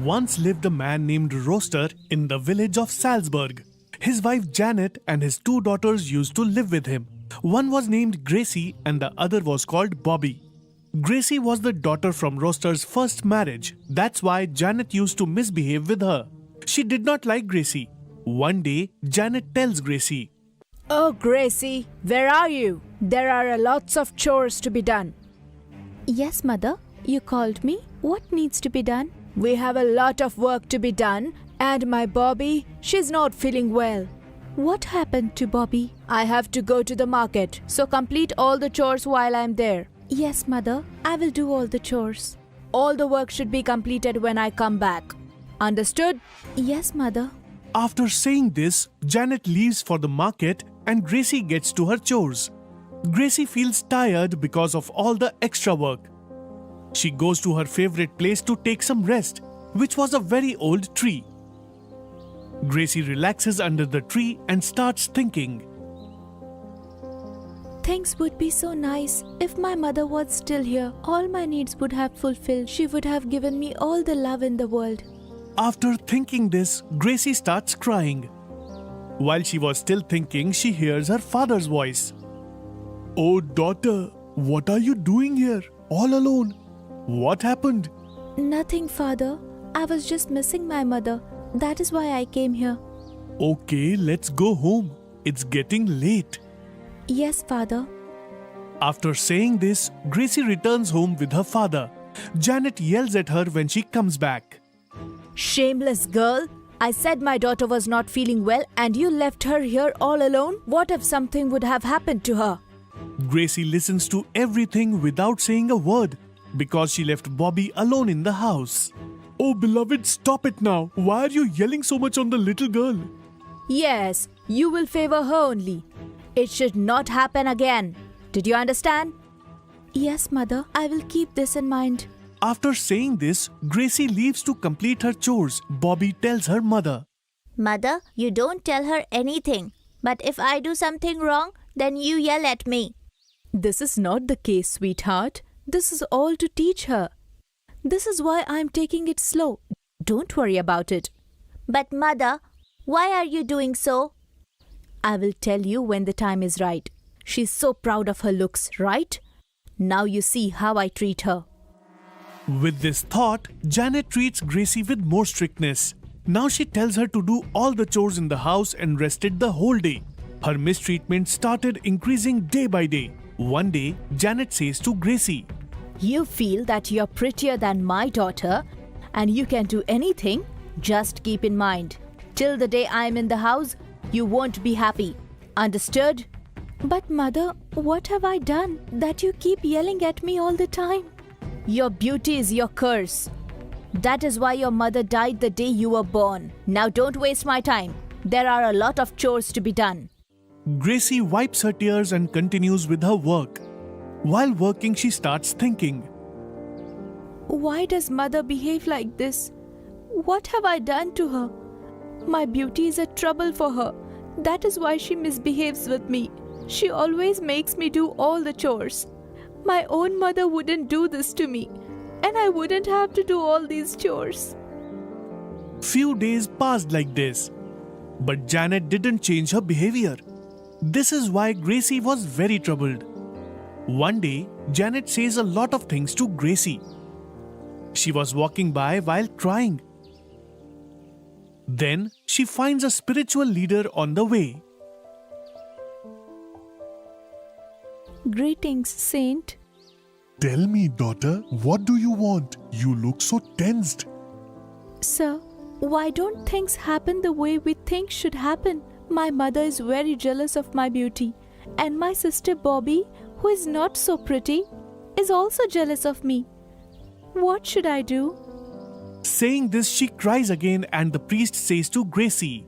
Once lived a man named Roaster in the village of Salzburg. His wife Janet and his two daughters used to live with him. One was named Gracie and the other was called Bobby. Gracie was the daughter from Roaster's first marriage. That's why Janet used to misbehave with her. She did not like Gracie. One day, Janet tells Gracie, Oh, Gracie, where are you? There are lots of chores to be done. Yes, Mother. You called me. What needs to be done? We have a lot of work to be done, and my Bobby, she's not feeling well. What happened to Bobby? I have to go to the market, so complete all the chores while I'm there. Yes, Mother. I will do all the chores. All the work should be completed when I come back. Understood? Yes, Mother. After saying this, Janet leaves for the market and Gracie gets to her chores. Gracie feels tired because of all the extra work. She goes to her favorite place to take some rest, which was a very old tree. Gracie relaxes under the tree and starts thinking. Things would be so nice if my mother was still here. All my needs would have fulfilled. She would have given me all the love in the world. After thinking this, Gracie starts crying. While she was still thinking, she hears her father's voice. Oh, daughter, what are you doing here, all alone? What happened? Nothing, Father. I was just missing my mother. That is why I came here. Okay, let's go home. It's getting late. Yes, Father. After saying this, Gracie returns home with her father. Janet yells at her when she comes back. Shameless girl! I said my daughter was not feeling well and you left her here all alone? What if something would have happened to her? Gracie listens to everything without saying a word because she left Bobby alone in the house. Oh, beloved, stop it now. Why are you yelling so much on the little girl? Yes, you will favor her only. It should not happen again. Did you understand? Yes, Mother. I will keep this in mind. After saying this, Gracie leaves to complete her chores. Bobby tells her mother. Mother, you don't tell her anything. But if I do something wrong, then you yell at me. This is not the case, sweetheart. This is all to teach her. This is why I'm taking it slow. Don't worry about it. But mother, why are you doing so? I will tell you when the time is right. She's so proud of her looks, right? Now you see how I treat her. With this thought, Janet treats Gracie with more strictness. Now she tells her to do all the chores in the house and rested the whole day. Her mistreatment started increasing day by day. One day, Janet says to Gracie, You feel that you're prettier than my daughter and you can do anything? Just keep in mind, till the day I'm in the house, you won't be happy. Understood? But Mother, what have I done that you keep yelling at me all the time? Your beauty is your curse. That is why your mother died the day you were born. Now don't waste my time. There are a lot of chores to be done. Gracie wipes her tears and continues with her work. While working, she starts thinking. Why does Mother behave like this? What have I done to her? My beauty is a trouble for her. That is why she misbehaves with me. She always makes me do all the chores. My own mother wouldn't do this to me, and I wouldn't have to do all these chores. Few days passed like this, but Janet didn't change her behavior. This is why Gracie was very troubled. One day, Janet says a lot of things to Gracie. She was walking by while crying. Then she finds a spiritual leader on the way. Greetings, Saint. Tell me, daughter, what do you want? You look so tensed. Sir, why don't things happen the way we think should happen? My mother is very jealous of my beauty, and my sister Bobby, who is not so pretty, is also jealous of me. What should I do? Saying this, she cries again and the priest says to Gracie,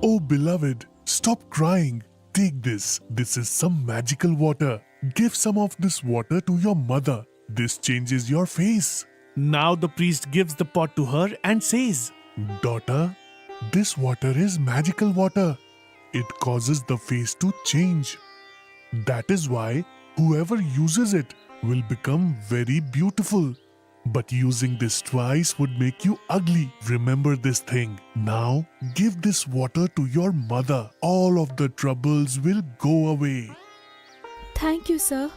Oh, beloved, stop crying. Take this. This is some magical water. Give some of this water to your mother. This changes your face. Now the priest gives the pot to her and says, Daughter, this water is magical water. It causes the face to change. That is why whoever uses it will become very beautiful. But using this twice would make you ugly. Remember this thing. Now, give this water to your mother. All of the troubles will go away. Thank you, sir.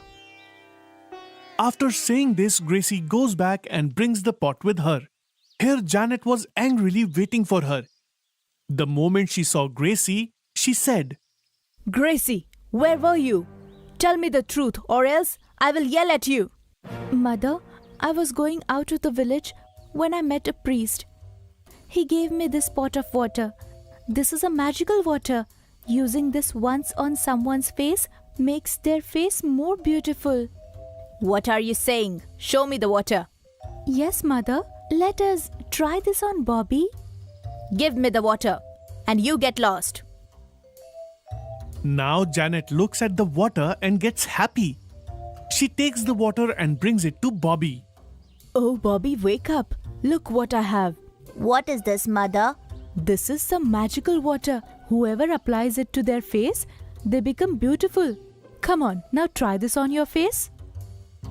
After saying this, Gracie goes back and brings the pot with her. Here, Janet was angrily waiting for her. The moment she saw Gracie, she said, Gracie, where were you? Tell me the truth, or else I will yell at you. Mother, I was going out of the village when I met a priest. He gave me this pot of water. This is a magical water. Using this once on someone's face makes their face more beautiful. What are you saying? Show me the water. Yes, Mother. Let us try this on Bobby. Give me the water, and you get lost. Now Janet looks at the water and gets happy. She takes the water and brings it to Bobby. Oh, Bobby, wake up. Look what I have. What is this, Mother? This is some magical water. Whoever applies it to their face, they become beautiful. Come on, now try this on your face.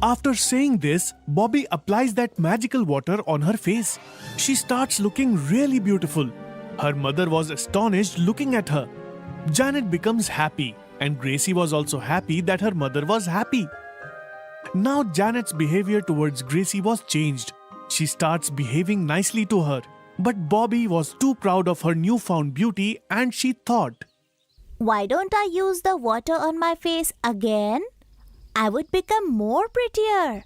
After saying this, Bobby applies that magical water on her face. She starts looking really beautiful. Her mother was astonished looking at her. Janet becomes happy, and Gracie was also happy that her mother was happy. Now Janet's behavior towards Gracie was changed. She starts behaving nicely to her. But Bobby was too proud of her newfound beauty and she thought, Why don't I use the water on my face again? I would become more prettier.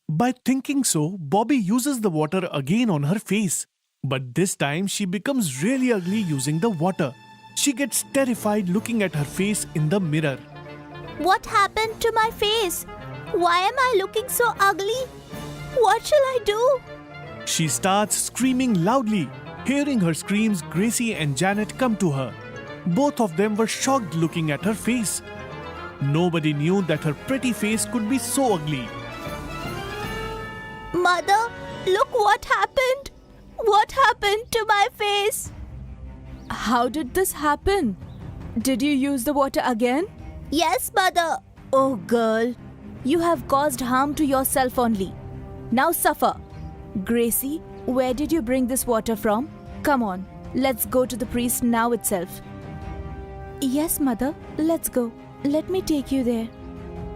By thinking so, Bobby uses the water again on her face. But this time she becomes really ugly using the water. She gets terrified looking at her face in the mirror. What happened to my face? Why am I looking so ugly? What shall I do? She starts screaming loudly. Hearing her screams, Gracie and Janet come to her. Both of them were shocked looking at her face. Nobody knew that her pretty face could be so ugly. Mother, look what happened. What happened to my face? How did this happen? Did you use the water again? Yes, Mother. Oh girl, you have caused harm to yourself only. Now suffer. Gracie, where did you bring this water from? Come on, let's go to the priest now itself. Yes, Mother, let's go. Let me take you there.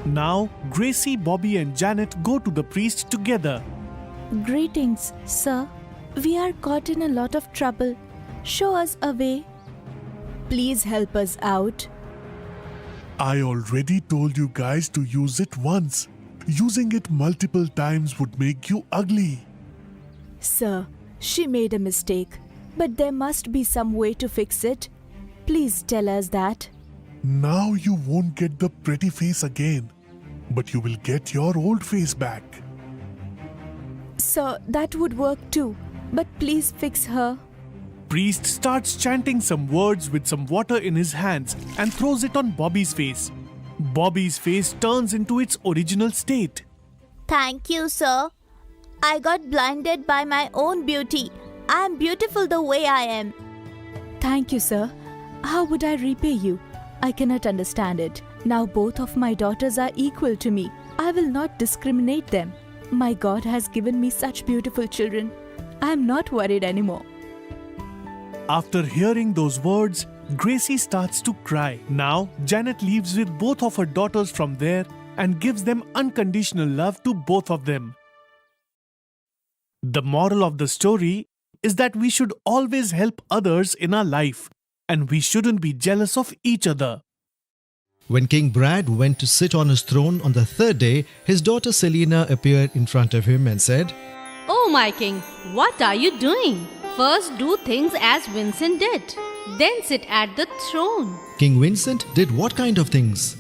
Now, Gracie, Bobby and Janet go to the priest together. Greetings, sir. We are caught in a lot of trouble. Show us a way. Please help us out. I already told you guys to use it once. Using it multiple times would make you ugly. Sir, she made a mistake, but there must be some way to fix it. Please tell us that. Now you won't get the pretty face again, but you will get your old face back. Sir, that would work too, but please fix her. Priest starts chanting some words with some water in his hands and throws it on Bobby's face. Bobby's face turns into its original state. Thank you, sir. I got blinded by my own beauty. I am beautiful the way I am. Thank you, sir. How would I repay you? I cannot understand it. Now both of my daughters are equal to me. I will not discriminate them. My God has given me such beautiful children. I am not worried anymore. After hearing those words, Gracie starts to cry. Now, Janet leaves with both of her daughters from there and gives them unconditional love to both of them. The moral of the story is that we should always help others in our life and we shouldn't be jealous of each other. When King Brad went to sit on his throne on the third day, his daughter Selina appeared in front of him and said, Oh my king, what are you doing? First do things as Vincent did, then sit at the throne. King Vincent did what kind of things?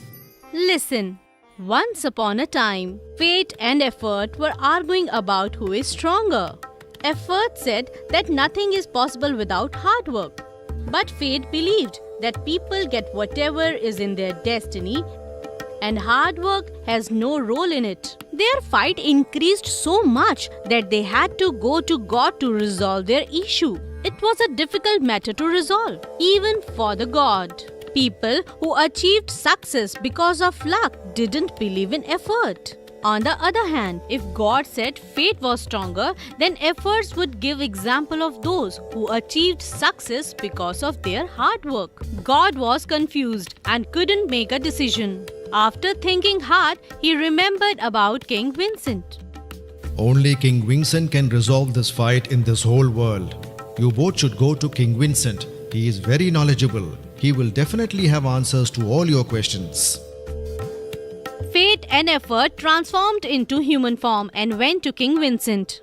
Listen, once upon a time, fate and effort were arguing about who is stronger. Effort said that nothing is possible without hard work. But fate believed that people get whatever is in their destiny and hard work has no role in it. Their fight increased so much that they had to go to God to resolve their issue. It was a difficult matter to resolve, even for the God. People who achieved success because of luck didn't believe in effort. On the other hand, if God said fate was stronger, then efforts would give example of those who achieved success because of their hard work. God was confused and couldn't make a decision. After thinking hard, he remembered about King Vincent. Only King Vincent can resolve this fight in this whole world. You both should go to King Vincent. He is very knowledgeable. He will definitely have answers to all your questions. Fate and effort transformed into human form and went to King Vincent.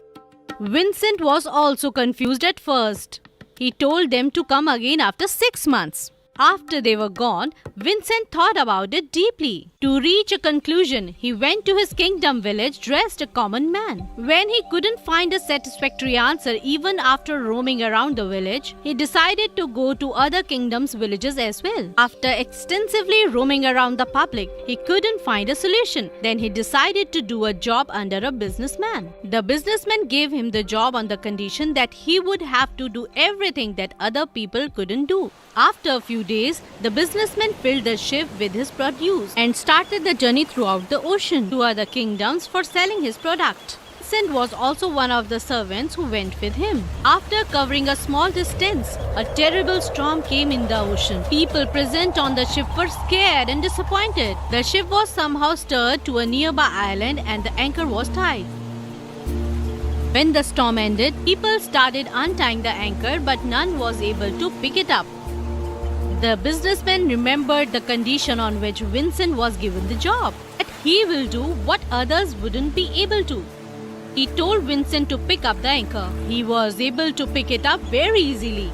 Vincent was also confused at first. He told them to come again after 6 months. After they were gone, Vincent thought about it deeply. To reach a conclusion, he went to his kingdom village dressed a common man. When he couldn't find a satisfactory answer even after roaming around the village, he decided to go to other kingdoms' villages as well. After extensively roaming around the public, he couldn't find a solution. Then he decided to do a job under a businessman. The businessman gave him the job on the condition that he would have to do everything that other people couldn't do. After a few days, the businessman filled the ship with his produce and started the journey throughout the ocean to other kingdoms for selling his product. Vincent was also one of the servants who went with him. After covering a small distance, a terrible storm came in the ocean. People present on the ship were scared and disappointed. The ship was somehow steered to a nearby island and the anchor was tied. When the storm ended, people started untying the anchor, but none was able to pick it up. The businessman remembered the condition on which Vincent was given the job, that he will do what others wouldn't be able to. He told Vincent to pick up the anchor. He was able to pick it up very easily,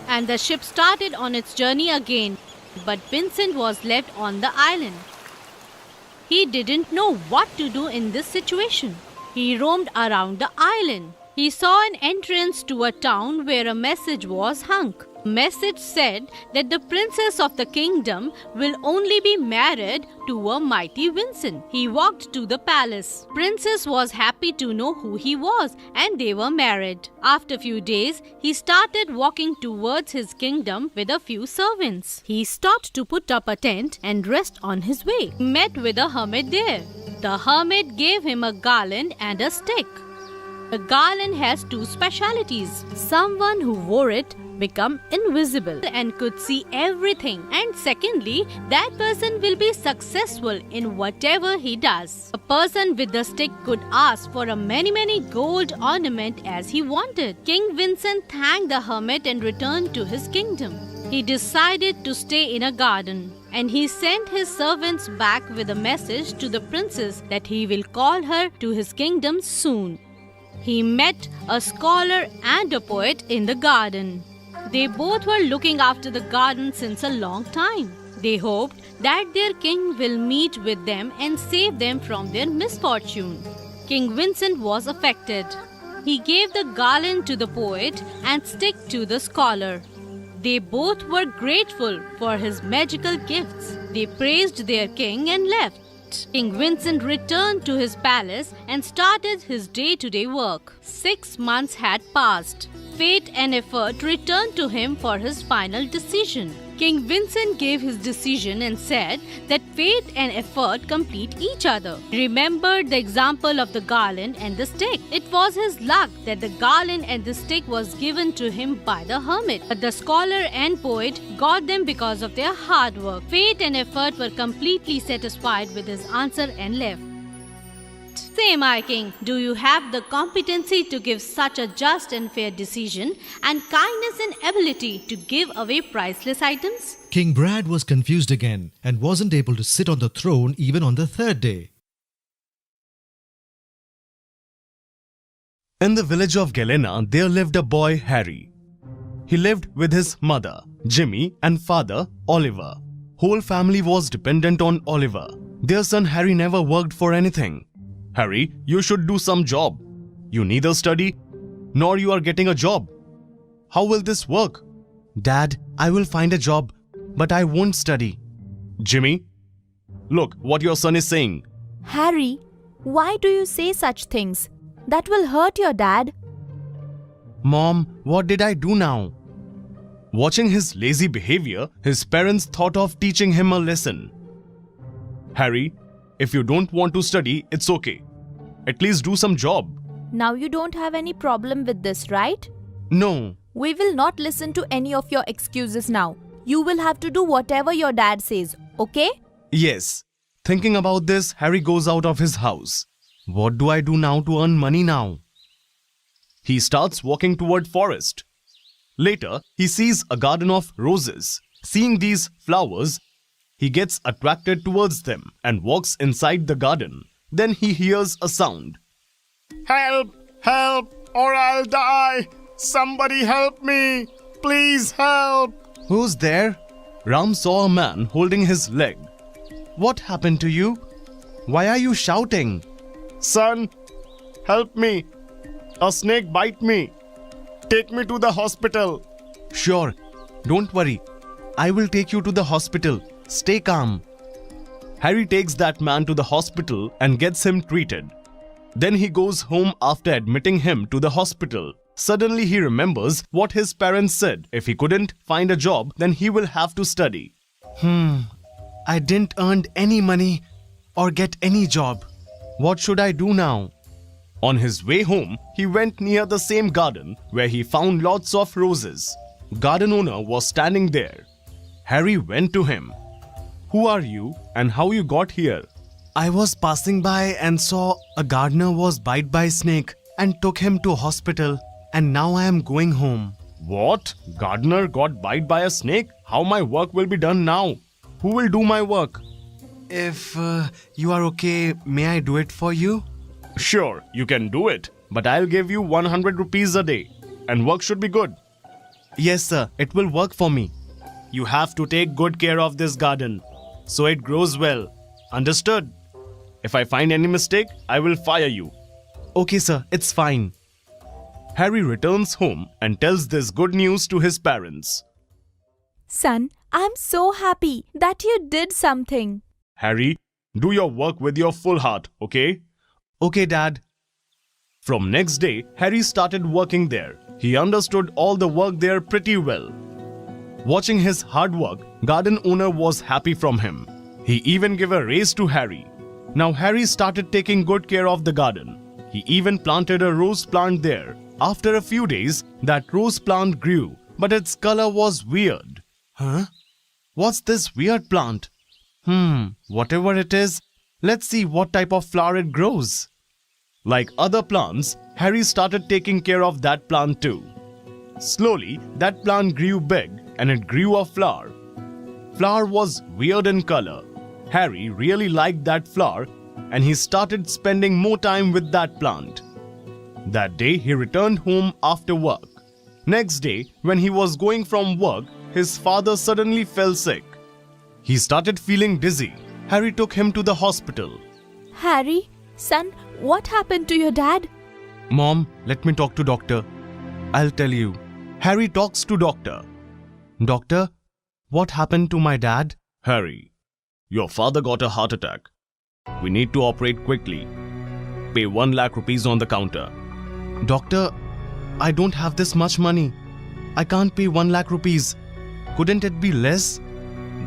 and the ship started on its journey again, but Vincent was left on the island. He didn't know what to do in this situation. He roamed around the island. He saw an entrance to a town where a message was hung. The message said that the princess of the kingdom will only be married to a mighty Vincent. He walked to the palace. Princess was happy to know who he was, and they were married. After a few days, he started walking towards his kingdom with a few servants. He stopped to put up a tent and rest on his way. He met with a hermit there. The hermit gave him a garland and a stick. The garland has two specialities. Someone who wore it become invisible and could see everything, and secondly, that person will be successful in whatever he does. A person with the stick could ask for a many gold ornament as he wanted. King Vincent thanked the hermit and returned to his kingdom. He decided to stay in a garden, and he sent his servants back with a message to the princess that he will call her to his kingdom soon. He met a scholar and a poet in the garden. They both were looking after the garden since a long time. They hoped that their king will meet with them and save them from their misfortune. King Vincent was affected. He gave the garland to the poet and stick to the scholar. They both were grateful for his magical gifts. They praised their king and left. King Vincent returned to his palace and started his day-to-day work. 6 months had passed. Fate and effort returned to him for his final decision. King Vincent gave his decision and said that fate and effort complete each other. He remembered the example of the garland and the stick. It was his luck that the garland and the stick was given to him by the hermit, but the scholar and poet got them because of their hard work. Fate and effort were completely satisfied with his answer and left. Say, my king, do you have the competency to give such a just and fair decision, and kindness and ability to give away priceless items? King Brad was confused again and wasn't able to sit on the throne even on the third day. In the village of Galena, there lived a boy, Harry. He lived with his mother, Jimmy, and father, Oliver. Whole family was dependent on Oliver. Their son Harry never worked for anything. Harry, you should do some job. You neither study, nor you are getting a job. How will this work? Dad, I will find a job, but I won't study. Jimmy, look what your son is saying. Harry, why do you say such things? That will hurt your dad. Mom, what did I do now? Watching his lazy behavior, his parents thought of teaching him a lesson. Harry, If you don't want to study, it's okay. At least do some job. Now you don't have any problem with this, right? No. We will not listen to any of your excuses now. You will have to do whatever your dad says, okay? Yes. Thinking about this, Harry goes out of his house. What do I do now to earn money now? He starts walking toward forest. Later, he sees a garden of roses. Seeing these flowers, he gets attracted towards them and walks inside the garden. Then he hears a sound. Help! Help! Or I'll die! Somebody help me! Please help! Who's there? Ram saw a man holding his leg. What happened to you? Why are you shouting? Son, help me! A snake bite me. Take me to the hospital. Sure, don't worry. I will take you to the hospital. Stay calm. Harry takes that man to the hospital and gets him treated. Then he goes home after admitting him to the hospital. Suddenly he remembers what his parents said. If he couldn't find a job, then he will have to study. I didn't earn any money or get any job. What should I do now? On his way home, he went near the same garden where he found lots of roses. Garden owner was standing there. Harry went to him. Who are you and how you got here? I was passing by and saw a gardener was bite by snake and took him to hospital, and now I am going home. What? Gardener got bite by a snake? How my work will be done now? Who will do my work? If you are okay, may I do it for you? Sure, you can do it, but I'll give you 100 rupees a day, and work should be good. Yes, sir, it will work for me. You have to take good care of this garden, so it grows well. Understood? If I find any mistake, I will fire you. Okay, sir, it's fine. Harry returns home and tells this good news to his parents. Son, I'm so happy that you did something. Harry, do your work with your full heart, okay? Okay, Dad. From next day, Harry started working there. He understood all the work there pretty well. Watching his hard work, garden owner was happy from him. He even gave a raise to Harry. Now Harry started taking good care of the garden. He even planted a rose plant there. After a few days, that rose plant grew, but its color was weird. Huh? What's this weird plant? Whatever it is, let's see what type of flower it grows. Like other plants, Harry started taking care of that plant too. Slowly, that plant grew big and it grew a flower. Flower was weird in color. Harry really liked that flower and he started spending more time with that plant. That day, he returned home after work. Next day, when he was going from work, his father suddenly fell sick. He started feeling dizzy. Harry took him to the hospital. Harry, son, what happened to your dad? Mom, let me talk to doctor. I'll tell you. Harry talks to doctor. Doctor, what happened to my dad? Harry, your father got a heart attack. We need to operate quickly. Pay 1 lakh rupees on the counter. Doctor, I don't have this much money. I can't pay 1 lakh rupees. Couldn't it be less?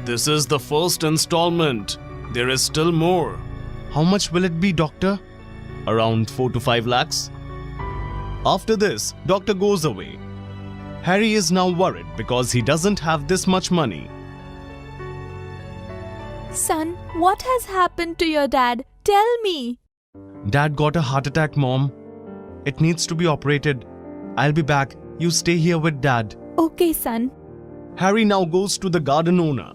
This is the first installment. There is still more. How much will it be, doctor? Around 4 to 5 lakhs. After this, doctor goes away. Harry is now worried because he doesn't have this much money. Son, what has happened to your dad? Tell me. Dad got a heart attack, Mom. It needs to be operated. I'll be back. You stay here with Dad. Okay, son. Harry now goes to the garden owner.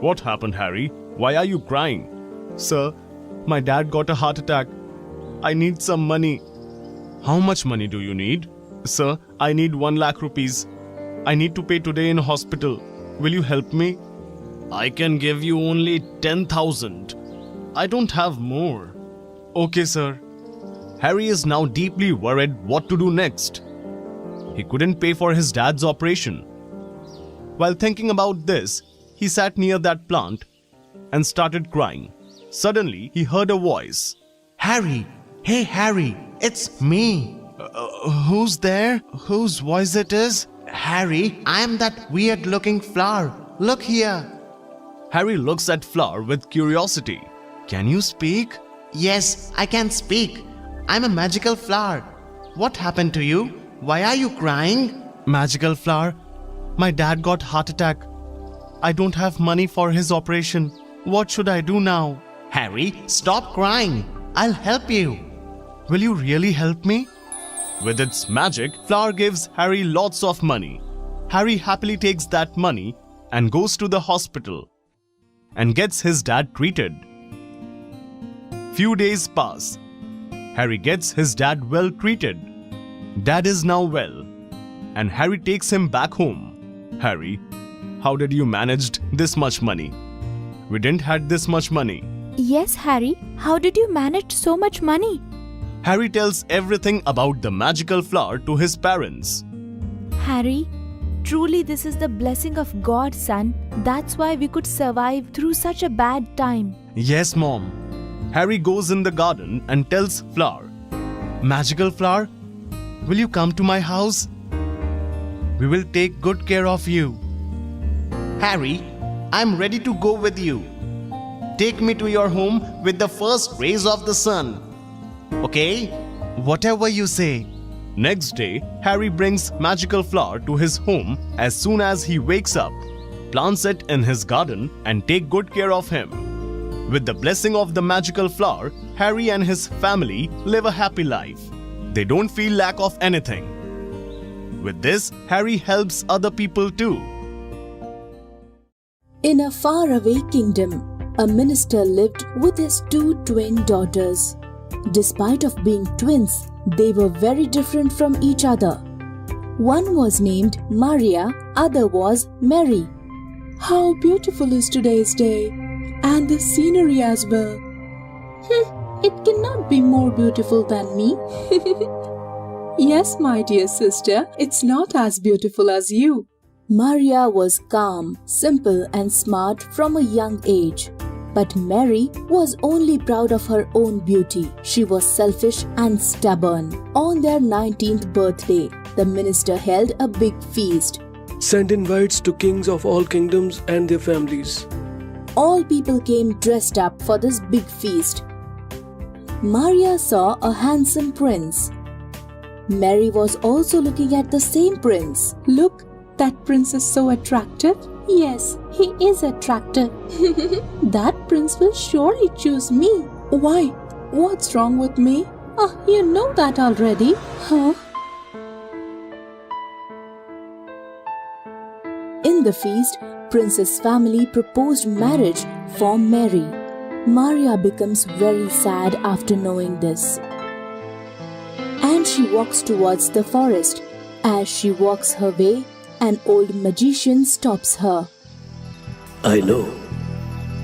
What happened, Harry? Why are you crying? Sir, my dad got a heart attack. I need some money. How much money do you need? Sir, I need 1 lakh rupees. I need to pay today in hospital. Will you help me? I can give you only 10,000. I don't have more. Okay, sir. Harry is now deeply worried what to do next. He couldn't pay for his dad's operation. While thinking about this, he sat near that plant and started crying. Suddenly, he heard a voice. Harry! Hey, Harry! It's me! Who's there? Whose voice it is? Harry, I'm that weird-looking flower. Look here! Harry looks at Flower with curiosity. Can you speak? Yes, I can speak. I'm a magical flower. What happened to you? Why are you crying? Magical flower, my dad got heart attack. I don't have money for his operation. What should I do now? Harry, stop crying. I'll help you. Will you really help me? With its magic, flower gives Harry lots of money. Harry happily takes that money and goes to the hospital and gets his dad treated. Few days pass. Harry gets his dad well treated. Dad is now well, and Harry takes him back home. Harry, how did you manage this much money? We didn't had this much money. Yes, Harry. How did you manage so much money? Harry tells everything about the magical flower to his parents. Harry, truly this is the blessing of God, son. That's why we could survive through such a bad time. Yes, Mom. Harry goes in the garden and tells Flower, Magical Flower, will you come to my house? We will take good care of you. Harry, I'm ready to go with you. Take me to your home with the first rays of the sun. Okay? Whatever you say. Next day, Harry brings Magical Flower to his home as soon as he wakes up, plants it in his garden and take good care of him. With the blessing of the magical flower, Harry and his family live a happy life. They don't feel lack of anything. With this, Harry helps other people too. In a faraway kingdom, a minister lived with his 2 twin daughters. Despite of being twins, they were very different from each other. One was named Maria, other was Mary. How beautiful is today's day, and the scenery as well. It cannot be more beautiful than me. Yes, my dear sister, it's not as beautiful as you. Maria was calm, simple and smart from a young age. But Mary was only proud of her own beauty. She was selfish and stubborn. On their 19th birthday, the minister held a big feast. Send invites to kings of all kingdoms and their families. All people came dressed up for this big feast. Maria saw a handsome prince. Mary was also looking at the same prince. Look, that prince is so attractive. Yes, he is attractive. That prince will surely choose me. Why? What's wrong with me? Oh, you know that already. Huh? In the feast, Prince's family proposed marriage for Mary. Maria becomes very sad after knowing this. And she walks towards the forest. As she walks her way, an old magician stops her. I know.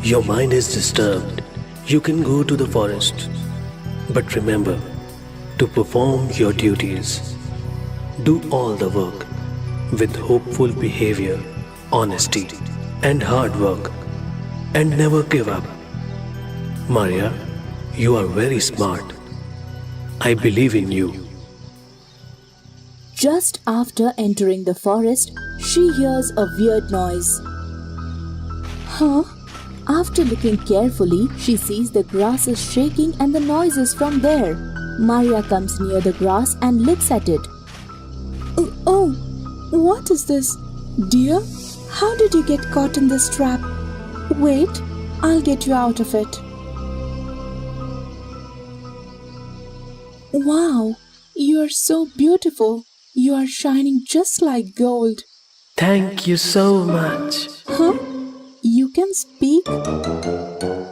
Your mind is disturbed. You can go to the forest. But remember, to perform your duties, do all the work with hopeful behavior, honesty, and hard work, and never give up. Maria, you are very smart. I believe in you. Just after entering the forest, she hears a weird noise. Huh? After looking carefully, she sees the grass is shaking and the noise is from there. Maria comes near the grass and looks at it. Oh, what is this? Dear, how did you get caught in this trap? Wait, I'll get you out of it. Wow, you are so beautiful. You are shining just like gold. Thank you so much. Huh? You can speak?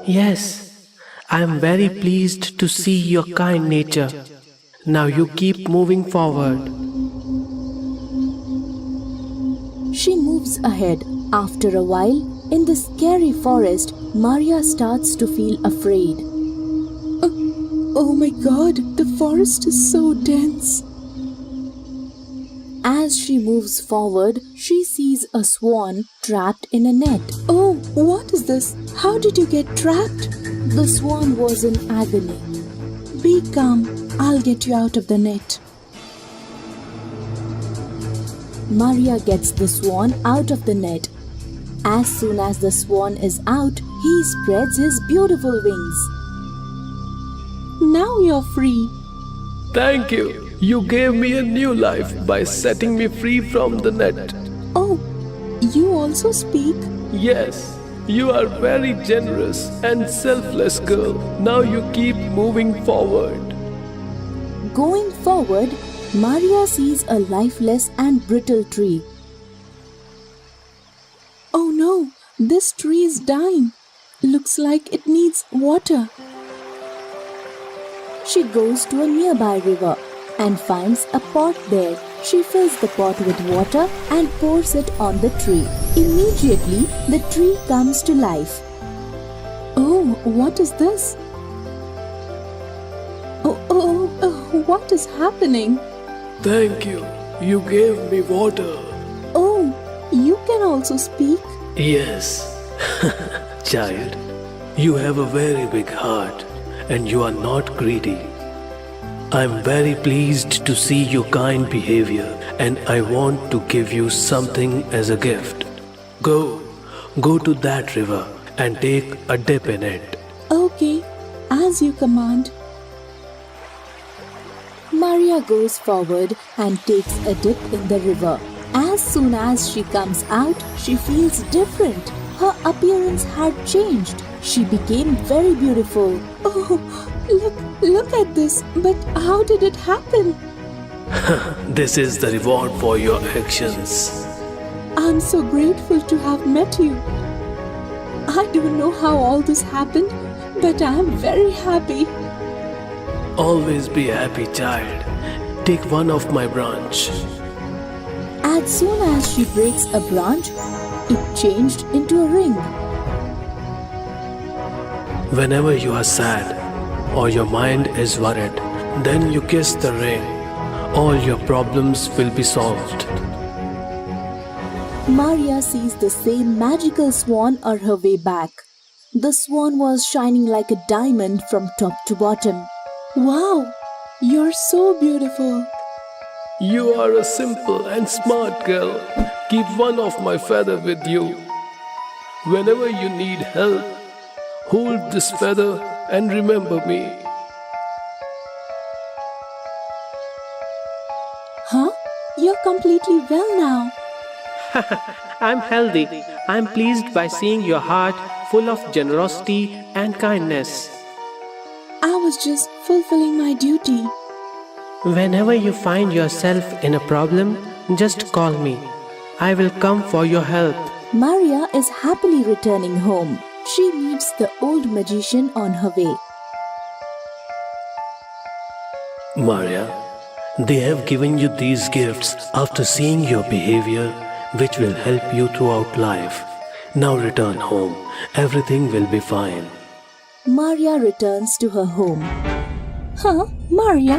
Yes, I am very pleased to see your kind nature. Now you keep moving forward. She moves ahead. After a while, in the scary forest, Maria starts to feel afraid. Oh my God, the forest is so dense. As she moves forward, she sees a swan trapped in a net. Oh, what is this? How did you get trapped? The swan was in agony. Be calm. I'll get you out of the net. Maria gets the swan out of the net. As soon as the swan is out, He spreads his beautiful wings. Now you're free. Thank you. You gave me a new life by setting me free from the net. Oh, you also speak? Yes, you are very generous and selfless girl. Now you keep moving forward. Going forward, Maria sees a lifeless and brittle tree. Oh no, this tree is dying. Looks like it needs water. She goes to a nearby river and finds a pot there. She fills the pot with water and pours it on the tree. Immediately, the tree comes to life. Oh, what is this? Oh, what is happening? Thank you. You gave me water. Oh, you can also speak? Yes, child, you have a very big heart and you are not greedy. I am very pleased to see your kind behavior and I want to give you something as a gift. Go to that river and take a dip in it. Okay, as you command. Maria goes forward and takes a dip in the river. As soon as she comes out, she feels different. Her appearance had changed. She became very beautiful. Oh, look at this. But how did it happen? This is the reward for your actions. I'm so grateful to have met you. I don't know how all this happened, but I'm very happy. Always be happy, child. Take one of my branch. As soon as she breaks a branch, it changed into a ring. Whenever you are sad or your mind is worried, then you kiss the ring. All your problems will be solved. Maria sees the same magical swan on her way back. The swan was shining like a diamond from top to bottom. Wow, you're so beautiful. You are a simple and smart girl. Keep one of my feather with you. Whenever you need help, hold this feather and remember me. Huh? You're completely well now. I'm healthy. I'm pleased by seeing your heart full of generosity and kindness. I was just fulfilling my duty. Whenever you find yourself in a problem, just call me. I will come for your help. Maria is happily returning home. She meets the old magician on her way. Maria, they have given you these gifts after seeing your behavior, which will help you throughout life. Now return home. Everything will be fine. Maria returns to her home. Huh? Maria?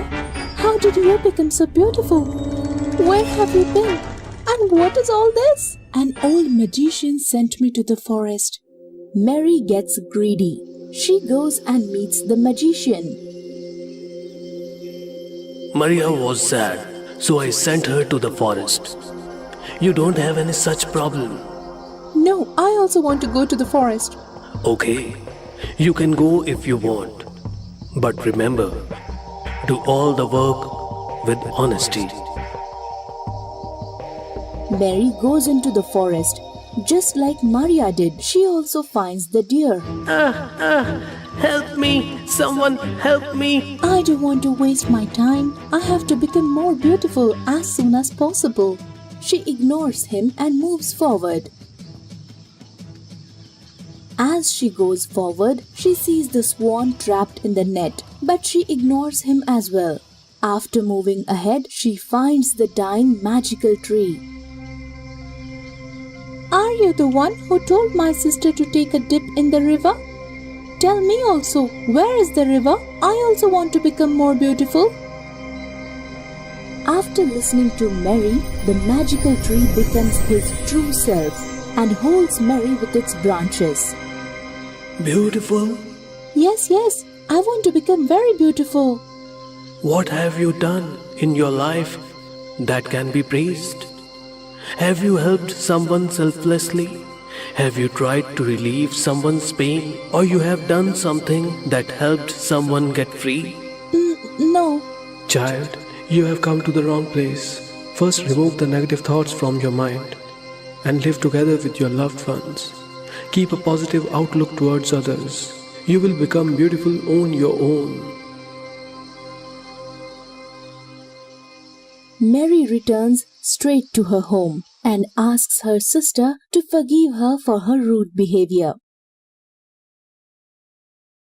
How did you become so beautiful? Where have you been? And what is all this? An old magician sent me to the forest. Mary gets greedy. She goes and meets the magician. Maria was sad, so I sent her to the forest. You don't have any such problem. No, I also want to go to the forest. Okay, you can go if you want. But remember, do all the work with honesty. Mary goes into the forest. Just like Maria did, she also finds the deer. Help me! Someone help me! I don't want to waste my time. I have to become more beautiful as soon as possible. She ignores him and moves forward. As she goes forward, she sees the swan trapped in the net, but she ignores him as well. After moving ahead, she finds the dying magical tree. Are you the one who told my sister to take a dip in the river? Tell me also, where is the river? I also want to become more beautiful. After listening to Mary, the magical tree becomes his true self and holds Mary with its branches. Beautiful? Yes, I want to become very beautiful. What have you done in your life that can be praised? Have you helped someone selflessly? Have you tried to relieve someone's pain, or you have done something that helped someone get free? No. Child, you have come to the wrong place. First, remove the negative thoughts from your mind and live together with your loved ones. Keep a positive outlook towards others. You will become beautiful on your own. Mary returns straight to her home and asks her sister to forgive her for her rude behavior.